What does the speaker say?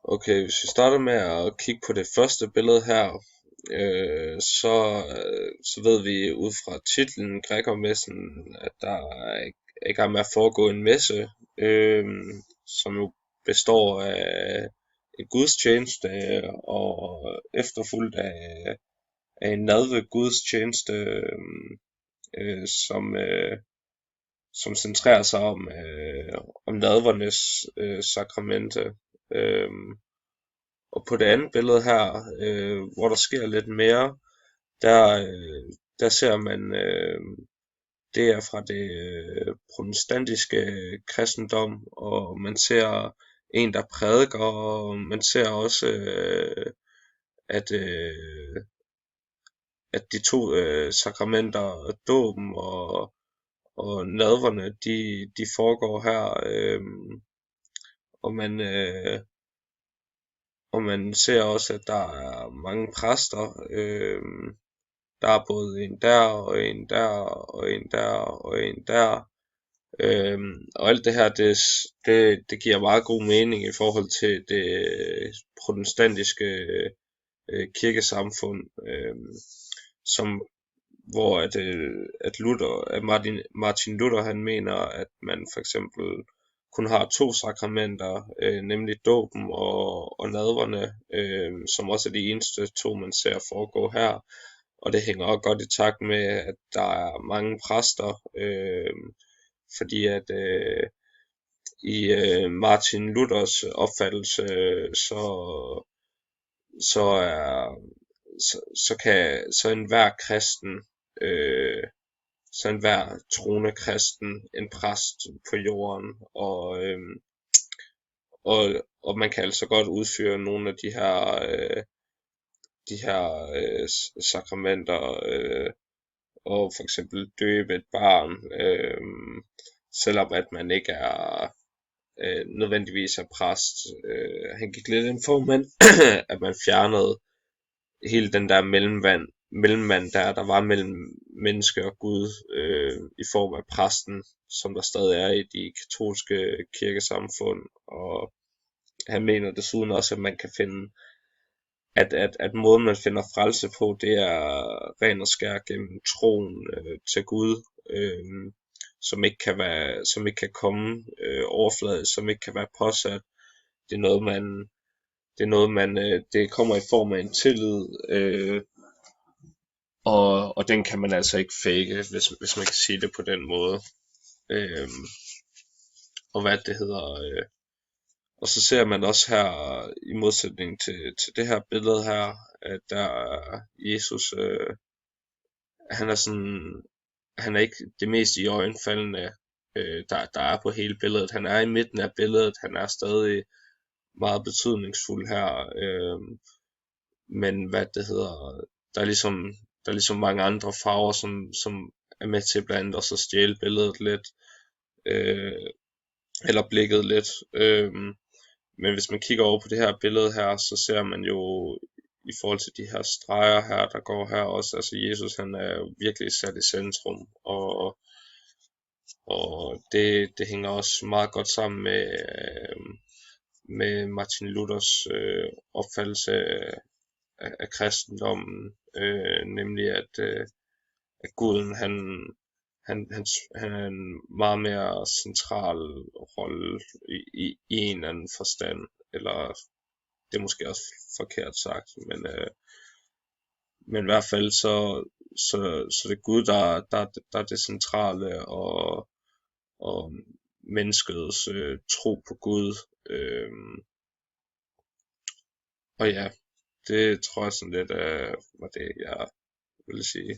Okay, hvis vi starter med at kigge på det første billede her, så ved vi ud fra titlen Grækermessen, at der er i gang med at foregå en messe, øh, som jo består af en gudstjeneste og efterfulgt af en nadvergudstjeneste, som centrerer sig om nadvernes sakramente. Øh, Og på det andet billede her, hvor der sker lidt mere, der ser man, det er fra det protestantiske kristendom, og man ser en, der prædiker, og man ser også, at, øh, at de to sakramenter, dåben og nadverne, de foregår her, og man ser også, at der er mange præster. Der er både en der, og en der, og en der, og en der. Og alt det her, det giver meget god mening i forhold til det protestantiske kirkesamfund, som hvor Martin Luther han mener, at man for eksempel kun har to sakramenter, nemlig dåben og nadverne, som også er de eneste to, man ser foregå her. Og det hænger også godt i takt med, at der er mange præster, fordi at i Martin Luthers opfattelse, så så er så enhver kristen, så enhver troende kristen en præst på jorden, og man kan altså godt udføre nogle af de her sakramenter, og for eksempel døbe et barn, selvom at man ikke er nødvendigvis er præst. Han gik lidt ind for, at man fjernede hele den der mellemmand der var mellem menneske og Gud, i form af præsten, som der stadig er i de katolske kirkesamfund. Og han mener desuden også, at man kan finde, at måden man finder frelse på, det er ren og skær gennem troen til Gud, som ikke kan komme overfladisk, som ikke kan være påsat. Det er noget man det kommer i form af en tillid, og den kan man altså ikke fake, hvis man kan sige det på den måde. Og hvad det hedder, og så ser man også her, i modsætning til det her billede her, at der Jesus, han er ikke det mest iøjnefaldende, der er på hele billedet. Han er i midten af billedet, han er stadig meget betydningsfuld her, men hvad det hedder, der er ligesom mange andre farver, som er med til blandt andet også at stjæle billedet lidt, eller blikket lidt. Men hvis man kigger over på det her billede her, så ser man jo i forhold til de her streger her, der går her også, altså Jesus han er virkelig sat i centrum, og det hænger også meget godt sammen med Martin Luthers opfattelse af kristendommen, nemlig at Guden han har en meget mere central rolle i en eller anden forstand, eller det er måske også forkert sagt, men i hvert fald så det er Gud, der er det centrale, og menneskets tro på Gud, og ja, det tror jeg sådan lidt var det, jeg ville sige.